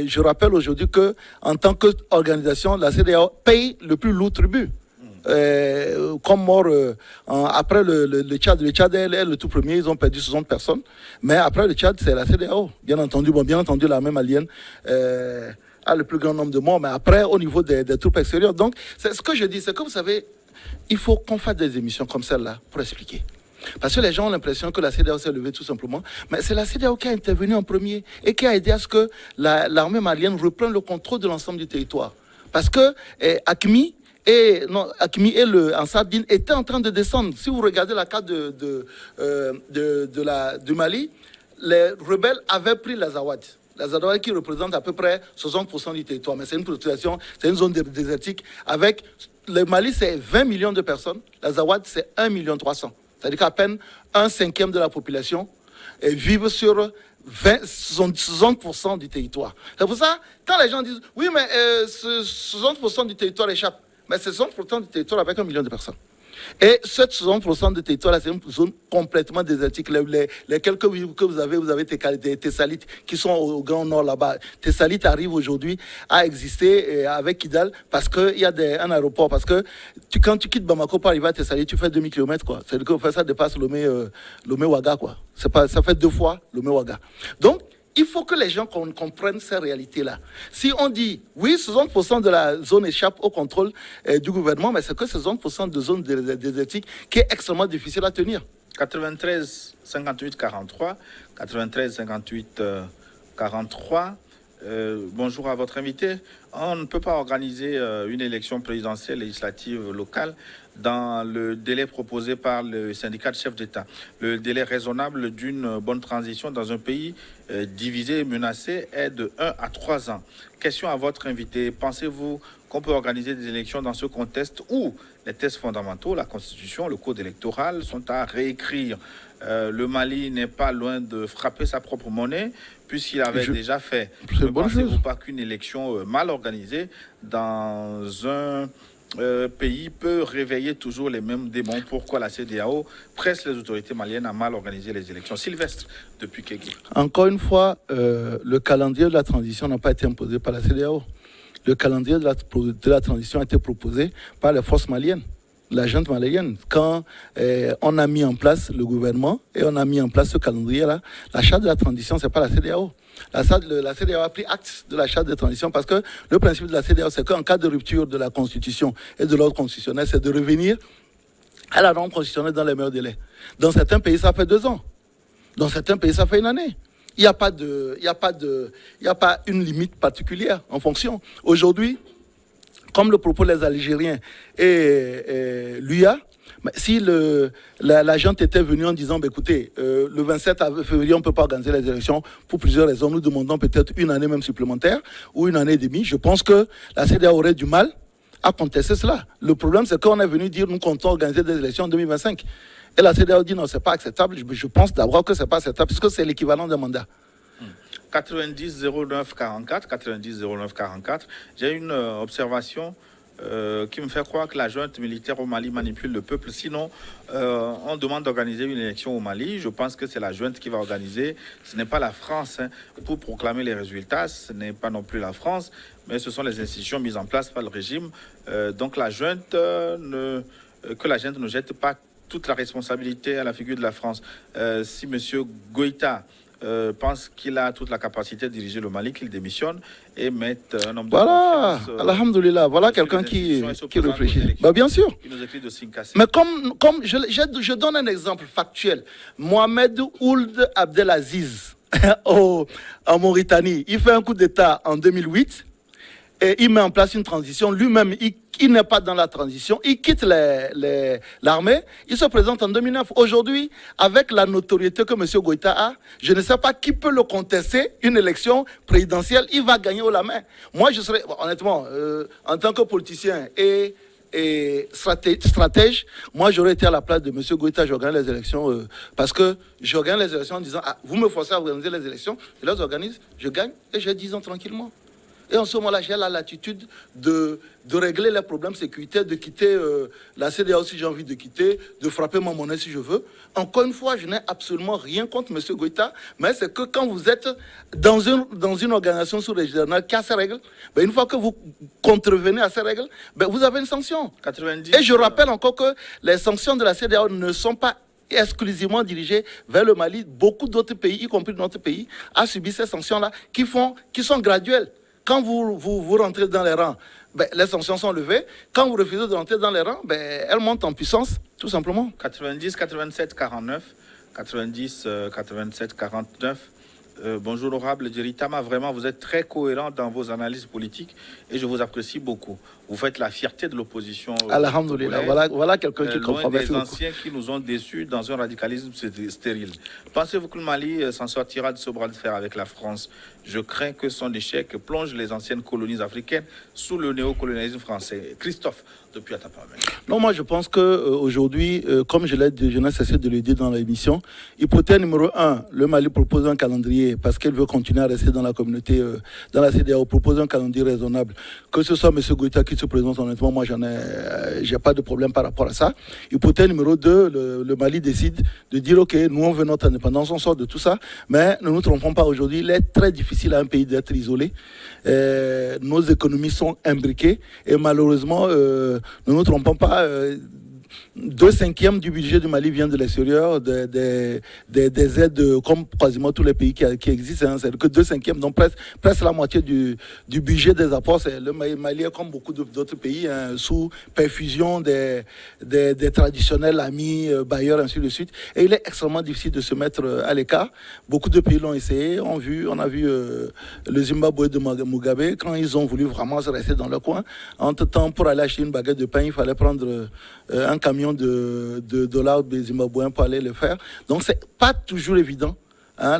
je rappelle aujourd'hui qu'en tant qu'organisation, la CEDEAO paye le plus lourd tribut. Comme mort après le Tchad. Le Tchad est le tout premier, ils ont perdu 60 personnes. Mais après le Tchad, c'est la CEDEAO. Bien entendu, l'armée malienne a le plus grand nombre de morts. Mais après, au niveau des troupes extérieures. Donc, c'est ce que je dis, c'est que vous savez, il faut qu'on fasse des émissions comme celle-là pour expliquer. Parce que les gens ont l'impression que la CEDEAO s'est levée tout simplement. Mais c'est la CEDEAO qui a intervenu en premier et qui a aidé à ce que l'armée malienne reprenne le contrôle de l'ensemble du territoire. Parce que Akmi et le Ansar Dine étaient en train de descendre. Si vous regardez la carte du Mali, les rebelles avaient pris l'Azawad. L'Azawad qui représente à peu près 60% du territoire. Mais c'est une population, c'est une zone désertique avec... Le Mali, c'est 20 millions de personnes. L'Azawad, c'est 1,3 million. C'est-à-dire qu'à peine 1/5 de la population vivent sur 60% du territoire. C'est pour ça, quand les gens disent, oui, mais 60% du territoire échappe, mais c'est 60% du territoire avec 1 million de personnes. Et ce 60% de territoire, c'est une zone complètement désertique. Les quelques villes que vous avez des Tessalites qui sont au Grand Nord là-bas. Tessalites arrive aujourd'hui à exister avec Kidal parce qu'il y a un aéroport. Parce que quand tu quittes Bamako pour arriver à Tessalit, tu fais 2000 km. C'est-à-dire que ça dépasse Lomé-Ouaga. Ça fait 2 fois Lomé-Ouaga. Donc, il faut que les gens comprennent ces réalités-là. Si on dit, oui, 60% de la zone échappe au contrôle du gouvernement, mais c'est que 60% de zone désertique qui est extrêmement difficile à tenir.
93, 58, 43. 93, 58, 43. Bonjour à votre invité. On ne peut pas organiser une élection présidentielle législative locale dans le délai proposé par le syndicat de chefs d'État. Le délai raisonnable d'une bonne transition dans un pays divisé et menacé est de 1 à 3 ans. Question à votre invité. Pensez-vous qu'on peut organiser des élections dans ce contexte où les textes fondamentaux, la Constitution, le code électoral sont à réécrire. Le Mali n'est pas loin de frapper sa propre monnaie, puisqu'il avait déjà fait. Ne pensez-vous pas qu'une élection mal organisée dans un pays peut réveiller toujours les mêmes démons? Pourquoi la CEDEAO presse les autorités maliennes à mal organiser les élections? Sylvestre, depuis Kégué.
Encore une fois, le calendrier de la transition n'a pas été imposé par la CEDEAO. Le calendrier de la transition a été proposé par les forces maliennes, la junte malienne. Quand on a mis en place le gouvernement et on a mis en place ce calendrier-là, la charte de la transition, ce n'est pas la CEDEAO. La CEDEAO a pris acte de la charte de transition parce que le principe de la CEDEAO, c'est qu'en cas de rupture de la Constitution et de l'ordre constitutionnel, c'est de revenir à la norme constitutionnelle dans les meilleurs délais. Dans certains pays, ça fait 2 ans. Dans certains pays, ça fait 1 année. Il n'y a pas une limite particulière en fonction. Aujourd'hui, comme le proposent les Algériens et l'UA, si la junte était venue en disant, écoutez, le 27 février, on ne peut pas organiser les élections pour plusieurs raisons, nous demandons peut-être 1 année même supplémentaire ou 1 année et demie, je pense que la CEDEAO aurait du mal à contester cela. Le problème, c'est qu'on est venu dire, nous comptons organiser des élections en 2025. Et la CEDEAO dit, non, ce n'est pas acceptable. Je pense d'abord que ce n'est pas acceptable, puisque c'est l'équivalent d'un mandat.
90 09 44, 90 09 44, j'ai une observation qui me fait croire que la junte militaire au Mali manipule le peuple. Sinon, on demande d'organiser une élection au Mali. Je pense que c'est la junte qui va organiser. Ce n'est pas la France. Pour proclamer les résultats, ce n'est pas non plus la France, mais ce sont les institutions mises en place par le régime. Donc la junte que la junte ne jette pas toute la responsabilité à la figure de la France. Si M. Goïta pense qu'il a toute la capacité de diriger le Mali, qu'il démissionne et mette un homme de confiance.
Alhamdoulilah, voilà quelqu'un qui réfléchit. Bien sûr.
Il nous écrit de Sinkassi.
Mais comme je donne un exemple factuel. Mohamed Ould Abdelaziz en Mauritanie, il fait un coup d'État en 2008 et il met en place une transition. Lui-même, il n'est pas dans la transition, il quitte l'armée, il se présente en 2009. Aujourd'hui, avec la notoriété que M. Goïta a, je ne sais pas qui peut le contester, une élection présidentielle, il va gagner haut la main. Moi, je serais, honnêtement, en tant que politicien et stratège, moi j'aurais été à la place de M. Goïta, j'organise les élections, parce que j'organise les élections en disant, vous me forcez à organiser les élections, je les organise, je gagne et j'ai 10 ans tranquillement. Et en ce moment-là, j'ai la latitude de régler les problèmes sécuritaires, de quitter la CEDEAO si j'ai envie de quitter, de frapper ma monnaie si je veux. Encore une fois, je n'ai absolument rien contre M. Goïta, mais c'est que quand vous êtes dans une organisation sous-régionale qui a ses règles, une fois que vous contrevenez à ces règles, vous avez une sanction.
90,
et je rappelle encore que les sanctions de la CEDEAO ne sont pas exclusivement dirigées vers le Mali. Beaucoup d'autres pays, y compris notre pays, ont subi ces sanctions-là qui sont graduelles. Quand vous rentrez dans les rangs, les sanctions sont levées. Quand vous refusez de rentrer dans les rangs, elles montent en puissance, tout simplement.
90 87 49, 90 87 49. Bonjour, honorable Djeritama. Vraiment, vous êtes très cohérent dans vos analyses politiques et je vous apprécie beaucoup. Vous faites la fierté de l'opposition.
Alhamdoulilah, voilà quelqu'un qui comprend bien.
Des anciens qui nous ont déçus dans un radicalisme stérile. Pensez-vous que le Mali s'en sortira de ce bras de fer avec la France? Je crains que son échec plonge les anciennes colonies africaines sous le néocolonialisme français. Christophe, depuis Atapamé.
Non, moi je pense qu'aujourd'hui, comme je n'ai cessé de le dire dans l'émission, hypothèse numéro 1, le Mali propose un calendrier parce qu'il veut continuer à rester dans la communauté, dans la CEDEAO, propose un calendrier raisonnable. Que ce soit M. Goïta qui se présente, honnêtement, moi j'ai pas de problème par rapport à ça. Hypothèse numéro 2, le Mali décide de dire ok, nous on veut notre indépendance, on sort de tout ça, mais ne nous trompons pas, aujourd'hui, il est très difficile à un pays d'être isolé. Nos économies sont imbriquées et malheureusement, ne nous trompons pas, 2/5 du budget du Mali vient de l'extérieur, des aides comme quasiment tous les pays qui existent. C'est que 2/5, donc presque la moitié du budget des apports. Le Mali est comme beaucoup d'autres pays, sous perfusion des traditionnels amis, bailleurs, ainsi de suite. Et il est extrêmement difficile de se mettre à l'écart. Beaucoup de pays l'ont essayé. On a vu le Zimbabwe de Mugabe, quand ils ont voulu vraiment rester dans leur coin. Entre-temps, pour aller acheter une baguette de pain, il fallait prendre un camion de dollars des Zimbabwéens pour aller le faire. Donc, c'est pas toujours évident Hein,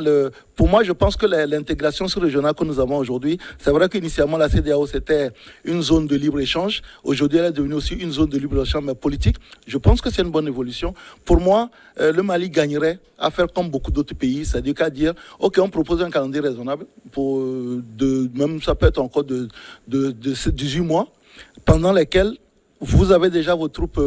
pour moi, je pense que l'intégration sous-régionale que nous avons aujourd'hui, c'est vrai qu'initialement, la CEDEAO, c'était une zone de libre-échange. Aujourd'hui, elle est devenue aussi une zone de libre-échange, mais politique. Je pense que c'est une bonne évolution. Pour moi, le Mali gagnerait à faire comme beaucoup d'autres pays, c'est-à-dire qu'à dire, OK, on propose un calendrier raisonnable, même ça peut être encore de 18 mois, pendant lesquels vous avez déjà vos troupes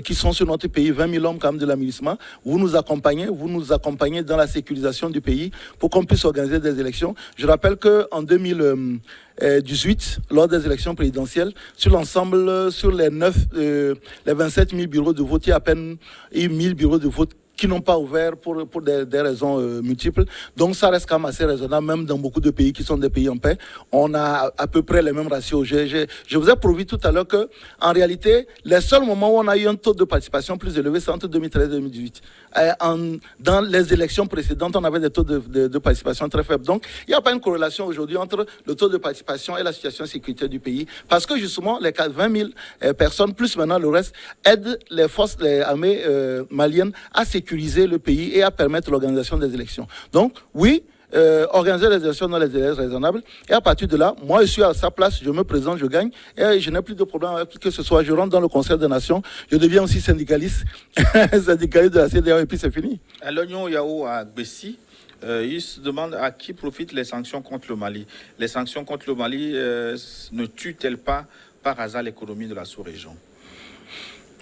qui sont sur notre pays, 20 000 hommes quand même de l'aménagement. Vous nous accompagnez dans la sécurisation du pays pour qu'on puisse organiser des élections. Je rappelle qu'en 2018, lors des élections présidentielles, sur l'ensemble, sur les 27 000 bureaux de vote, il y a à peine 1 000 bureaux de vote qui n'ont pas ouvert pour des raisons multiples. Donc ça reste quand même assez raisonnable, même dans beaucoup de pays qui sont des pays en paix. On a à peu près les mêmes ratios. Je vous ai prouvé tout à l'heure que, en réalité, les seuls moments où on a eu un taux de participation plus élevé, c'est entre 2013 et 2018. Dans les élections précédentes, on avait des taux de participation très faibles. Donc, il n'y a pas une corrélation aujourd'hui entre le taux de participation et la situation sécuritaire du pays. Parce que justement, les 20 000 personnes, plus maintenant le reste, aident les forces, les armées maliennes à sécuriser le pays et à permettre l'organisation des élections. Donc, oui, organiser les élections dans les délais raisonnables. Et à partir de là, moi, je suis à sa place, je me présente, je gagne. Et je n'ai plus de problème avec qui que ce soit. Je rentre dans le Conseil des Nations. Je deviens aussi syndicaliste, syndicaliste de la CEDEAO, et puis c'est fini.
À l'Oignon Yao, à Gbessi, il se demande à qui profitent les sanctions contre le Mali. Les sanctions contre le Mali ne tuent-elles pas par hasard l'économie de la sous-région?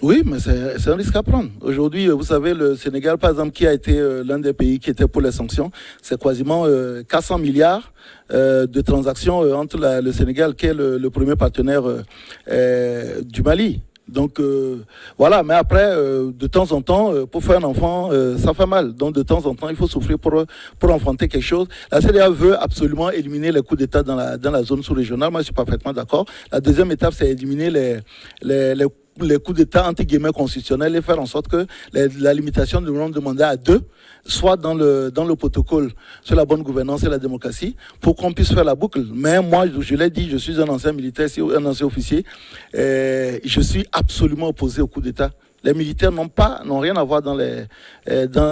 Oui, mais c'est un risque à prendre. Aujourd'hui, vous savez, le Sénégal, par exemple, qui a été l'un des pays qui était pour les sanctions, c'est quasiment 400 milliards de transactions entre le Sénégal, qui est le premier partenaire du Mali. Donc voilà, mais après, de temps en temps, pour faire un enfant, ça fait mal. Donc de temps en temps, il faut souffrir pour enfanter quelque chose. La CEDEAO veut absolument éliminer les coups d'État dans la zone sous-régionale. Moi, je suis parfaitement d'accord. La deuxième étape, c'est éliminer les coups d'État entre guillemets constitutionnels et faire en sorte que la limitation du nombre de mandats à 2 soit dans le protocole sur la bonne gouvernance et la démocratie pour qu'on puisse faire la boucle. Mais moi, je l'ai dit, je suis un ancien militaire, un ancien officier, je suis absolument opposé au coup d'État. Les militaires n'ont rien à voir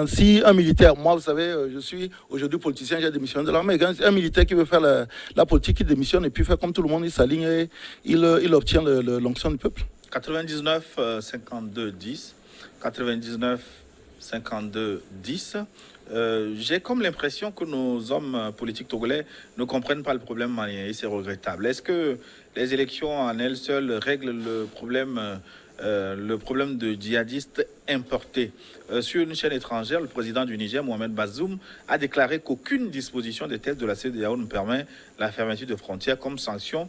si un militaire, moi vous savez, je suis aujourd'hui politicien, j'ai démissionné de l'armée. Un militaire qui veut faire la politique, il démissionne et puis fait comme tout le monde, il s'aligne et il obtient l'onction du peuple.
99 52 10, 99 52 10. J'ai comme l'impression que nos hommes politiques togolais ne comprennent pas le problème malien et c'est regrettable. Est-ce que les élections en elles seules règlent le problème de djihadistes importés? Sur une chaîne étrangère, le président du Niger, Mohamed Bazoum, a déclaré qu'aucune disposition des textes de la CEDEAO ne permet la fermeture de frontières comme sanction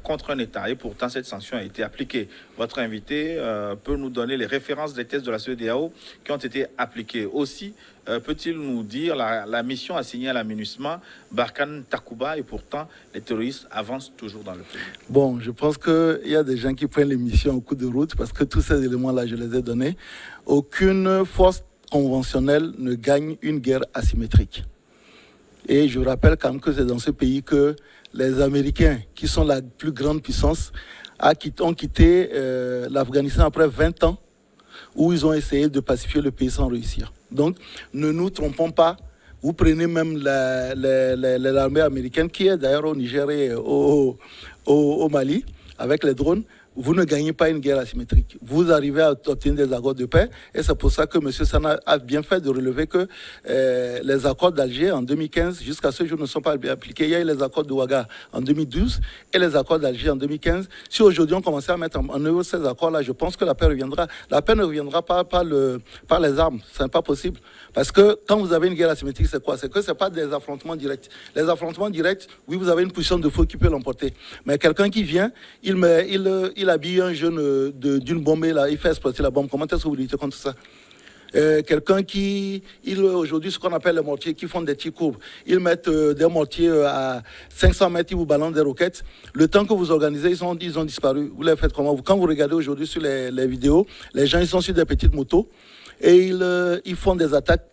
contre un État. Et pourtant, cette sanction a été appliquée. Votre invité peut nous donner les références des tests de la CEDEAO qui ont été appliquées. Aussi, peut-il nous dire la mission assignée à la MINUSMA, Barkhane Takuba, et pourtant, les terroristes avancent toujours dans le pays?
Bon, je pense qu'il y a des gens qui prennent les missions au coup de route parce que tous ces éléments-là, je les ai donnés. Aucune force conventionnelle ne gagne une guerre asymétrique. Et je rappelle quand même que c'est dans ce pays que les Américains, qui sont la plus grande puissance, ont quitté l'Afghanistan après 20 ans où ils ont essayé de pacifier le pays sans réussir. Donc, ne nous trompons pas. Vous prenez même l'armée américaine qui est d'ailleurs au Niger et au Mali avec les drones. Vous ne gagnez pas une guerre asymétrique. Vous arrivez à obtenir des accords de paix et c'est pour ça que M. Sana a bien fait de relever que les accords d'Alger en 2015, jusqu'à ce jour, ne sont pas bien appliqués. Il y a eu les accords de Ouaga en 2012 et les accords d'Alger en 2015. Si aujourd'hui on commençait à mettre en œuvre ces accords-là, je pense que la paix reviendra. La paix ne reviendra pas par les armes. Ce n'est pas possible. Parce que quand vous avez une guerre asymétrique, c'est quoi? C'est que ce n'est pas des affrontements directs. Les affrontements directs, oui, vous avez une puissance de feu qui peut l'emporter. Mais quelqu'un qui vient, il habille un jeune d'une bombe et là, il fait exploser la bombe. Comment est-ce que vous luttez contre ça? Quelqu'un aujourd'hui, ce qu'on appelle les mortiers, qui font des tirs courbes, ils mettent des mortiers à 500 mètres, ils vous balancent des roquettes. Le temps que vous organisez, ils ont disparu. Vous les faites comment? Quand vous regardez aujourd'hui sur les vidéos, les gens, ils sont sur des petites motos et ils font des attaques,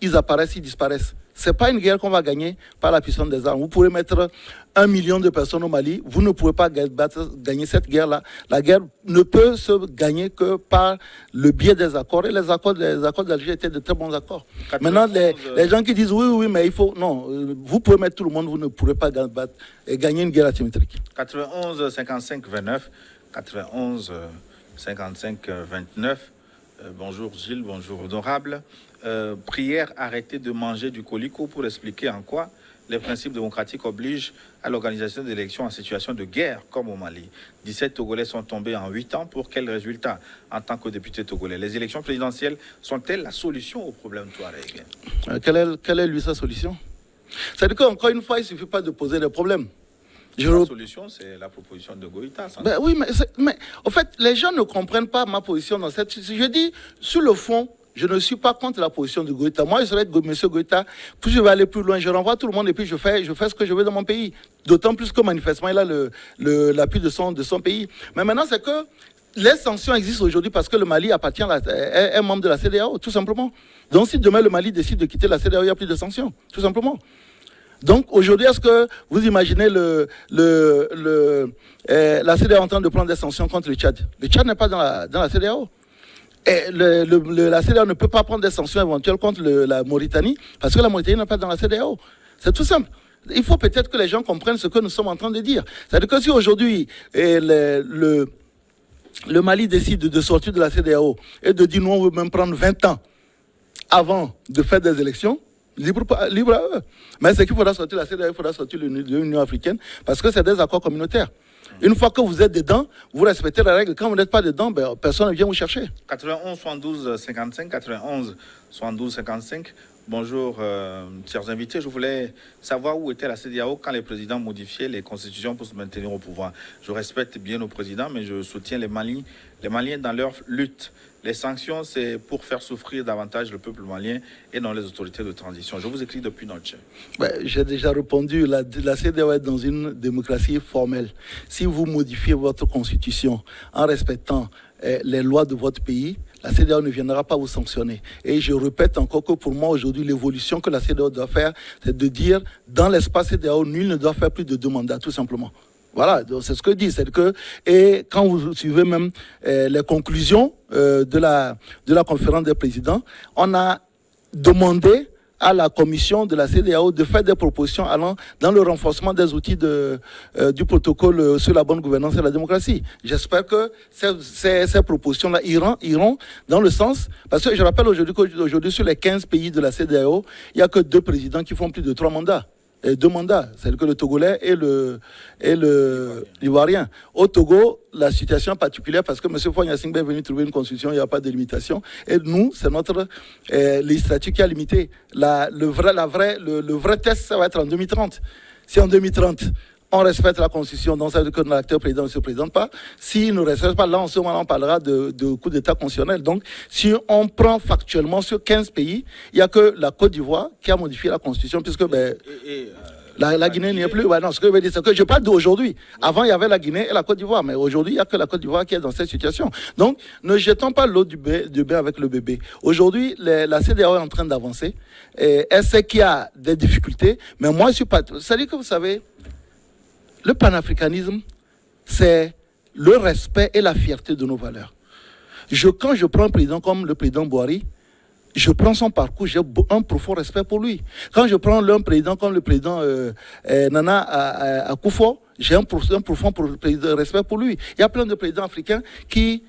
ils apparaissent, ils disparaissent. Ce n'est pas une guerre qu'on va gagner par la puissance des armes. Vous pourrez mettre 1 million de personnes au Mali, vous ne pouvez pas gagner cette guerre-là. La guerre ne peut se gagner que par le biais des accords. Et les accords d'Alger étaient de très bons accorts. Maintenant, les gens qui disent oui, mais il faut... Non, vous pouvez mettre tout le monde, vous ne pourrez pas gagner une guerre asymétrique.
91 55 29, 91 55 29. Bonjour Gilles, bonjour honorable. Prière, arrêtez de manger du colico pour expliquer en quoi les principes démocratiques obligent à l'organisation d'élections en situation de guerre, comme au Mali. 17 Togolais sont tombés en 8 ans. Pour quel résultat en tant que député togolais? Les élections présidentielles sont-elles la solution au problème touareg?
Quelle est lui sa solution? C'est-à-dire qu'encore une fois, il ne suffit pas de poser des problèmes.
La solution, c'est la proposition de Goïta.
Ben oui, mais en fait, les gens ne comprennent pas ma position dans cette... Je dis, sur le fond, je ne suis pas contre la position de Goïta. Moi, je serais M. Goïta, puis je vais aller plus loin. Je renvoie tout le monde et puis je fais ce que je veux dans mon pays. D'autant plus que manifestement, il a l'appui de son pays. Mais maintenant, c'est que les sanctions existent aujourd'hui parce que le Mali est membre de la CEDEAO, tout simplement. Donc, si demain le Mali décide de quitter la CEDEAO, il n'y a plus de sanctions, tout simplement. Donc aujourd'hui, est-ce que vous imaginez la CEDEAO en train de prendre des sanctions contre le Tchad? Le Tchad n'est pas dans la CEDEAO. Et la CEDEAO ne peut pas prendre des sanctions éventuelles contre la Mauritanie parce que la Mauritanie n'est pas dans la CEDEAO. C'est tout simple. Il faut peut-être que les gens comprennent ce que nous sommes en train de dire. C'est-à-dire que si aujourd'hui le Mali décide de sortir de la CEDEAO et de dire nous on veut même prendre 20 ans avant de faire des élections, libre à eux. Mais c'est qu'il faudra sortir la CEDEAO, il faudra sortir l'Union africaine, parce que c'est des accords communautaires. Une fois que vous êtes dedans, vous respectez la règle. Quand vous n'êtes pas dedans, personne ne vient vous chercher.
91 72 55, 91 72 55. Bonjour, chers invités. Je voulais savoir où était la CEDEAO quand les présidents modifiaient les constitutions pour se maintenir au pouvoir. Je respecte bien nos présidents, mais je soutiens les Maliens dans leur lutte. Les sanctions, c'est pour faire souffrir davantage le peuple malien et non les autorités de transition. Je vous écris depuis Noche.
J'ai déjà répondu. La CEDEAO est dans une démocratie formelle. Si vous modifiez votre constitution en respectant les lois de votre pays, la CEDEAO ne viendra pas vous sanctionner. Et je répète encore que pour moi, aujourd'hui, l'évolution que la CEDEAO doit faire, c'est de dire, dans l'espace CEDEAO, nul ne doit faire plus de 2 mandats, tout simplement. Voilà, c'est ce que dit. C'est que, et quand vous suivez même les conclusions de la conférence des présidents, on a demandé à la commission de la CEDEAO de faire des propositions allant dans le renforcement des outils du protocole sur la bonne gouvernance et la démocratie. J'espère que ces propositions-là iront dans le sens, parce que je rappelle qu'aujourd'hui sur les 15 pays de la CEDEAO, il n'y a que 2 présidents qui font plus de 3 mandats. 2 mandats, c'est que le Togolais et l'Ivoirien. Au Togo, la situation est particulière parce que M. Fonya Singbe est venu trouver une constitution, il n'y a pas de limitation. Et nous, c'est notre législature qui a limité. Le vrai test, ça va être en 2030. Si en 2030, on respecte la constitution, donc ça veut dire que l'acteur président ne se présente pas. S'il ne respecte pas, là, en ce moment, on parlera de coup d'État constitutionnel. Donc, si on prend factuellement sur 15 pays, il n'y a que la Côte d'Ivoire qui a modifié la constitution, puisque la Guinée n'y est plus. Non, ce que je veux dire, c'est que je parle d'aujourd'hui. Avant, il y avait la Guinée et la Côte d'Ivoire, mais aujourd'hui, il n'y a que la Côte d'Ivoire qui est dans cette situation. Donc, ne jetons pas l'eau du bain avec le bébé. Aujourd'hui, la CEDEAO est en train d'avancer. Elle sait qu'il y a des difficultés, mais moi, je ne suis pas... C'est-à-dire que vous savez... Le panafricanisme, c'est le respect et la fierté de nos valeurs. Quand je prends un président comme le président Boari, je prends son parcours, j'ai un profond respect pour lui. Quand je prends un président comme le président Nana Akufo, j'ai un profond respect pour lui. Il y a plein de présidents africains qui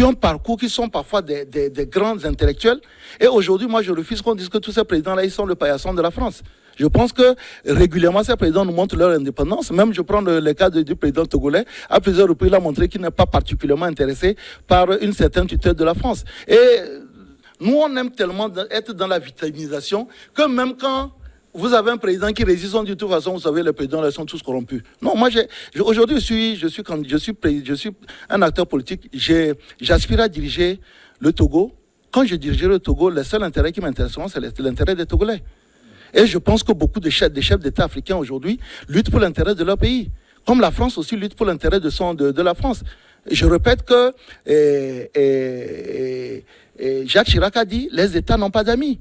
ont parcours, qui sont parfois des grands intellectuels. Et aujourd'hui, moi, je refuse qu'on dise que tous ces présidents-là, ils sont le paillasson de la France. Je pense que régulièrement, ces présidents nous montrent leur indépendance. Même je prends le cas du président togolais. À plusieurs reprises, il a montré qu'il n'est pas particulièrement intéressé par une certaine tutelle de la France. Et nous, on aime tellement être dans la vitalisation que même quand vous avez un président qui résiste, on dit de toute façon, vous savez, les présidents, ils sont tous corrompus. Non, moi, aujourd'hui, je suis un acteur politique. J'aspire à diriger le Togo. Quand je dirigerai le Togo, le seul intérêt qui m'intéresse, c'est l'intérêt des Togolais. Et je pense que beaucoup de chefs d'État africains aujourd'hui luttent pour l'intérêt de leur pays. Comme la France aussi lutte pour l'intérêt de la France. Je répète que Jacques Chirac a dit, les États n'ont pas d'amis.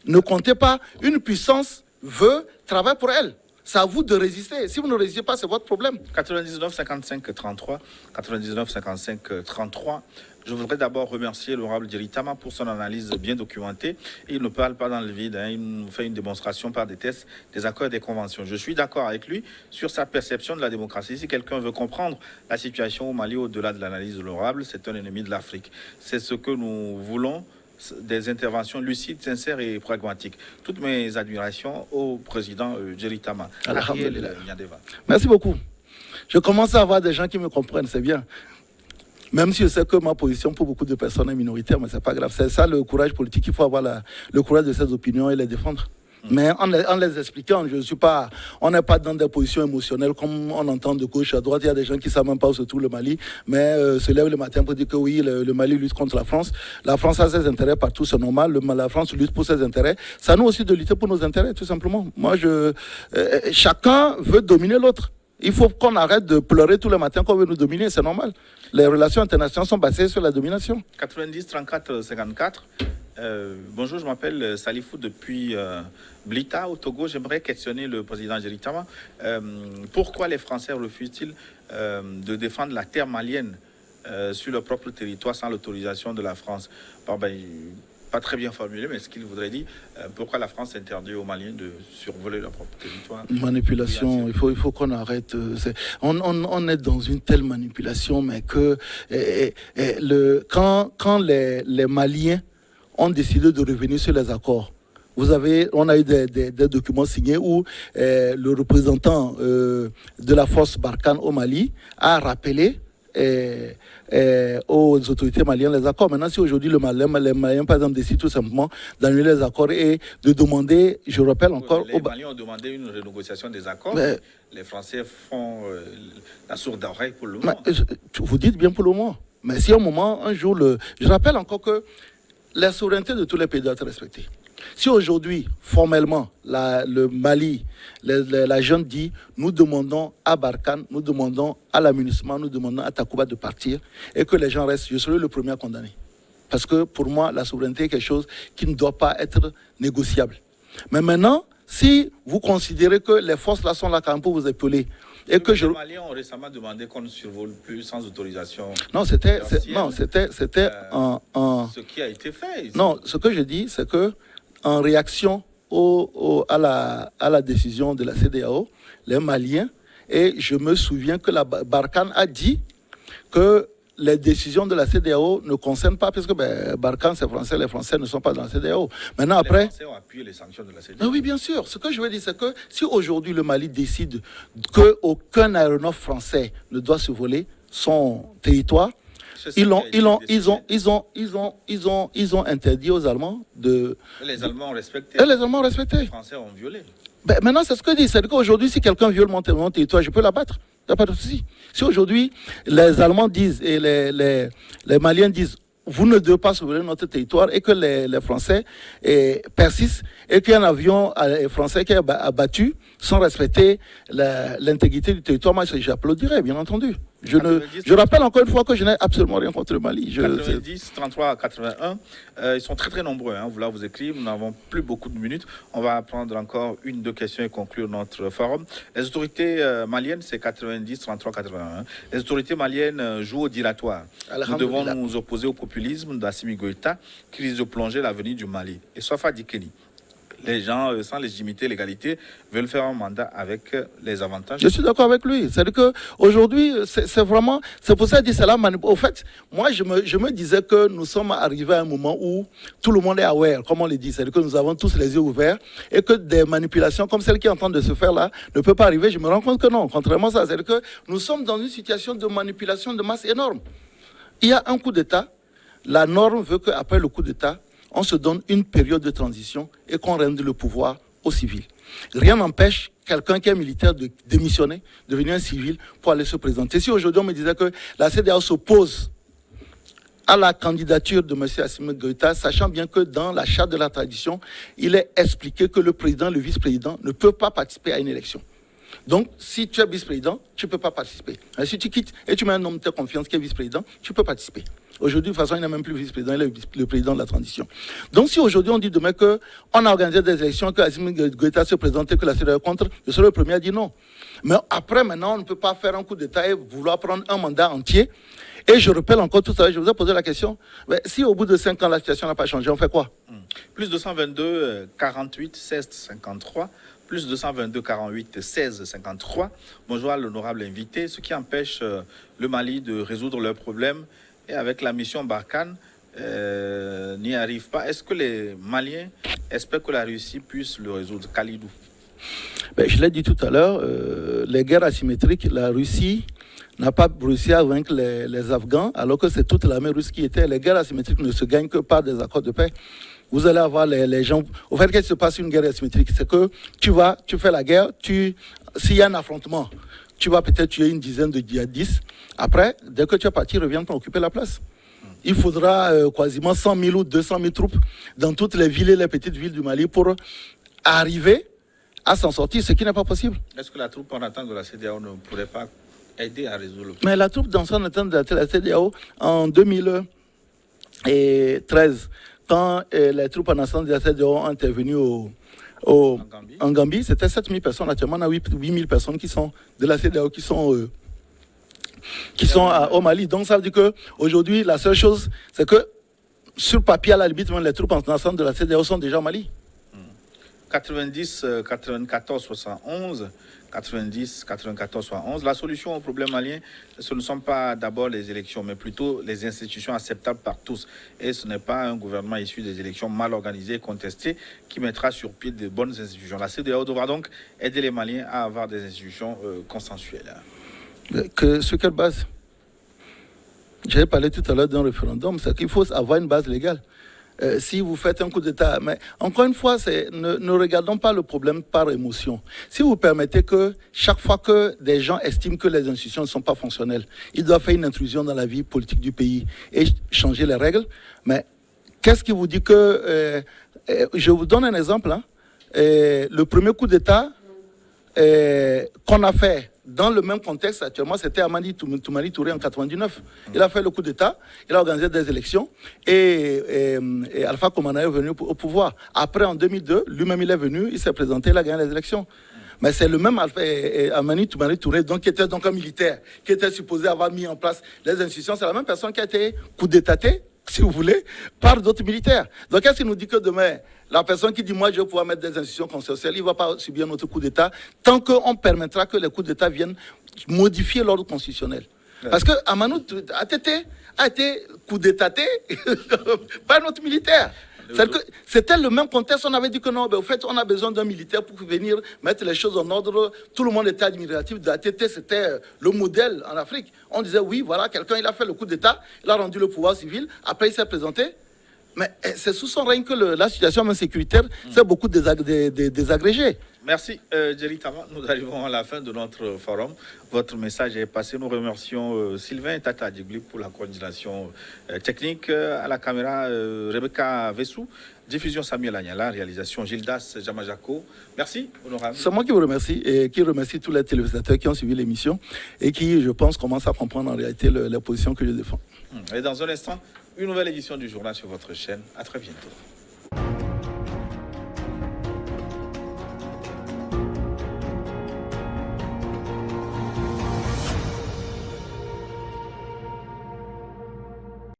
Ne comptez pas. Une puissance veut travailler pour elle. C'est à vous de résister. Si vous ne résistez pas, c'est votre problème.
99 55 33, 99 55 33. Je voudrais d'abord remercier l'honorable Djeritama pour son analyse bien documentée. Il ne parle pas dans le vide, hein. Il nous fait une démonstration par des tests, des accords et des conventions. Je suis d'accord avec lui sur sa perception de la démocratie. Si quelqu'un veut comprendre la situation au Mali au-delà de l'analyse de l'honorable, c'est un ennemi de l'Afrique. C'est ce que nous voulons, des interventions lucides, sincères et pragmatiques. Toutes mes admirations au président Djeritama.
Alhamdulillah. Merci beaucoup. Je commence à avoir des gens qui me comprennent, c'est bien. Même si je sais que ma position pour beaucoup de personnes est minoritaire, mais c'est pas grave. C'est ça le courage politique. Il faut avoir le courage de ses opinions et les défendre. Mais en les expliquant, on n'est pas dans des positions émotionnelles comme on entend de gauche à droite. Il y a des gens qui ne savent même pas où se trouve le Mali, mais se lèvent le matin pour dire que oui, le Mali lutte contre la France. La France a ses intérêts partout, c'est normal. La France lutte pour ses intérêts. C'est à nous aussi de lutter pour nos intérêts, tout simplement. Moi, chacun veut dominer l'autre. Il faut qu'on arrête de pleurer tous les matins qu'on veut nous dominer, c'est normal. Les relations internationales sont basées sur la domination.
90 34 54. Bonjour, je m'appelle Salifou depuis Blita, au Togo. J'aimerais questionner le président Djeritama. Pourquoi les Français refusent-ils de défendre la terre malienne sur leur propre territoire sans l'autorisation de la France? Pas très bien formulé, mais ce qu'il voudrait dire, pourquoi la France interdit aux Maliens de survoler leur propre territoire?
Manipulation, il faut qu'on arrête. On est dans une telle manipulation, mais que quand les Maliens ont décidé de revenir sur les accords, on a eu des documents signés où le représentant de la force Barkhane au Mali a rappelé aux autorités maliennes les accords. Maintenant, si aujourd'hui les Maliens, par exemple, décident tout simplement d'annuler les accords et de demander, je rappelle encore...
Les Maliens ont demandé une renégociation des accords. Les Français font la sourde oreille pour le moment.
Vous dites bien pour le moment. Mais si un jour, je rappelle encore que la souveraineté de tous les pays doit être respectée. Si aujourd'hui, formellement, le Mali, la jeune dit, nous demandons à Barkhane, nous demandons à la MINUSMA, nous demandons à Takuba de partir et que les gens restent, je serai le premier à condamner. Parce que pour moi, la souveraineté est quelque chose qui ne doit pas être négociable. Mais maintenant, si vous considérez que les forces là sont là quand même pour vous épauler, et que
les Maliens ont récemment demandé qu'on ne survole plus sans autorisation.
Non, c'était
ce qui a été fait.
Non, ce que je dis, c'est que en réaction à la décision de la CEDEAO, les Maliens, et je me souviens que la Barkhane a dit que les décisions de la CEDEAO ne concernent pas, parce que Barkhane c'est français, les Français ne sont pas dans la CEDEAO. Maintenant, après...
Les Français ont appuyé les sanctions de la CEDEAO.
Oui, bien sûr. Ce que je veux dire, c'est que si aujourd'hui le Mali décide qu'aucun aéronef français ne doit se voler son territoire, ils ont interdit aux Allemands de...
Les Allemands ont respecté.
Et les Allemands ont respecté.
Les Français ont violé.
Maintenant, c'est ce que je dis. C'est qu'aujourd'hui, si quelqu'un viole mon territoire, je peux l'abattre. Il n'y a pas de souci. Si aujourd'hui, les Allemands disent et les Maliens disent vous ne devez pas sauver notre territoire et que les Français persistent et qu'il y a un avion français qui est abattu sans respecter l'intégrité du territoire, moi j'applaudirais, bien entendu. Je rappelle encore une fois que je n'ai absolument rien contre le Mali.
90, 33, 81, ils sont très très nombreux. Vous écrivez, nous n'avons plus beaucoup de minutes. On va prendre encore une, deux questions et conclure notre forum. Les autorités maliennes, c'est 90, 33, 81. Les autorités maliennes jouent au dilatoire. Nous devons nous opposer au populisme d'Assimi Goïta qui risque de plonger l'avenir du Mali. Et Sofa Dikeni. Les gens sans légitimité, légalité, veulent faire un mandat avec les avantages.
Je suis d'accord avec lui. C'est-à-dire qu'aujourd'hui, c'est pour ça que je dis cela. Au fait, moi, je me disais que nous sommes arrivés à un moment où tout le monde est aware, comme on le dit. C'est-à-dire que nous avons tous les yeux ouverts et que des manipulations comme celle qui est en train de se faire là ne peut pas arriver. Je me rends compte que non. Contrairement à ça, c'est-à-dire que nous sommes dans une situation de manipulation de masse énorme. Il y a un coup d'État. La norme veut qu'après le coup d'État, on se donne une période de transition et qu'on rende le pouvoir aux civils. Rien n'empêche quelqu'un qui est militaire de démissionner, de devenir un civil pour aller se présenter. Si aujourd'hui on me disait que la CEDEAO s'oppose à la candidature de M. Assimi Goïta, sachant bien que dans la charte de la tradition, il est expliqué que le président, le vice-président ne peut pas participer à une élection. Donc, si tu es vice-président, tu ne peux pas participer. Si tu quittes et tu mets un homme de confiance qui est vice-président, tu peux participer. Aujourd'hui, de toute façon, il n'est même plus vice-président, il est le président de la transition. Donc, si aujourd'hui on dit demain qu'on a organisé des élections, que Assimi Goïta se présente et que la CEDEAO est contre, je serai le premier à dire non. Mais après, maintenant, on ne peut pas faire un coup d'État et vouloir prendre un mandat entier. Et je rappelle encore tout à l'heure, je vous ai posé la question, mais si au bout de 5 ans, la situation n'a pas changé, on fait quoi?
Plus 222 48 16 53. Plus 222 48 16 53. Bonjour à l'honorable invité. Ce qui empêche le Mali de résoudre leurs problèmes et avec la mission Barkhane n'y arrive pas. Est-ce que les Maliens espèrent que la Russie puisse le résoudre? Khalidou.
Je l'ai dit tout à l'heure, les guerres asymétriques, la Russie n'a pas réussi à vaincre les Afghans, alors que c'est toute l'armée russe qui était. Les guerres asymétriques ne se gagnent que par des accords de paix. Vous allez avoir les gens... Au fait, qu'est-ce qui se passe une guerre asymétrique? C'est que tu fais la guerre, s'il y a un affrontement, tu vas peut-être tuer une dizaine de djihadistes. Après, dès que tu es parti, reviens pour occuper la place. Il faudra quasiment 100 000 ou 200 000 troupes dans toutes les villes et les petites villes du Mali pour arriver à s'en sortir, ce qui n'est pas possible.
Est-ce que la troupe en attente de la CEDEAO ne pourrait pas aider à résoudre le problème?
Mais la troupe dans son attente de la CEDEAO en 2013, quand les troupes en attente de la CEDEAO ont intervenu en Gambie, c'était 7 000 personnes. Actuellement, on a 8 000 personnes qui sont de la CEDEAO qui sont au Mali. Donc ça veut dire qu'aujourd'hui, la seule chose, c'est que sur papier, à la limite, même les troupes en attente de la CEDEAO sont déjà au Mali.
90, 94, 71, 90, 94, 71. La solution au problème malien, ce ne sont pas d'abord les élections, mais plutôt les institutions acceptables par tous. Et ce n'est pas un gouvernement issu des élections mal organisées et contestées qui mettra sur pied de bonnes institutions. La CEDEAO devra donc aider les Maliens à avoir des institutions consensuelles.
Sur quelle base? J'avais parlé tout à l'heure d'un référendum, c'est qu'il faut avoir une base légale. Si vous faites un coup d'État, mais encore une fois, ne regardons pas le problème par émotion. Si vous permettez que chaque fois que des gens estiment que les institutions ne sont pas fonctionnelles, ils doivent faire une intrusion dans la vie politique du pays et changer les règles, mais qu'est-ce qui vous dit que... je vous donne un exemple. Le premier coup d'État qu'on a fait dans le même contexte actuellement, c'était Amani Toumani Touré en 99. Il a fait le coup d'État, il a organisé des élections et Alpha Komana est venu au pouvoir. Après, en 2002, lui-même il est venu, il s'est présenté, il a gagné les élections. Mais c'est le même Amani Toumani Touré, donc, qui était donc un militaire, qui était supposé avoir mis en place les institutions. C'est la même personne qui a été coup d'étatée, si vous voulez, par d'autres militaires. Donc, qu'est-ce qui nous dit que demain, la personne qui dit, moi, je vais pouvoir mettre des institutions consensuelles, il ne va pas subir notre coup d'État, tant qu'on permettra que les coups d'État viennent modifier l'ordre constitutionnel. Ouais. Parce que Amanou a été coup d'Étaté par notre militaire. C'était le même contexte, on avait dit que non, au fait, on a besoin d'un militaire pour venir mettre les choses en ordre. Tout le monde était admiratif de ATT, c'était le modèle en Afrique. On disait, oui, voilà, quelqu'un, il a fait le coup d'État, il a rendu le pouvoir civil, après il s'est présenté. Mais c'est sous son règne que la situation même sécuritaire s'est beaucoup désagrégée.
Merci, Jerry Tama. Nous arrivons à la fin de notre forum. Votre message est passé. Nous remercions Sylvain Tata Djigli pour la coordination technique. À la caméra, Rebecca Vessou. Diffusion Samuel Agnala. Réalisation Gildas Jamajako. Merci, honorable.
C'est moi qui vous remercie et qui remercie tous les téléspectateurs qui ont suivi l'émission et qui, je pense, commencent à comprendre en réalité la position que je défends.
Et dans un instant, une nouvelle édition du journal sur votre chaîne. À très bientôt.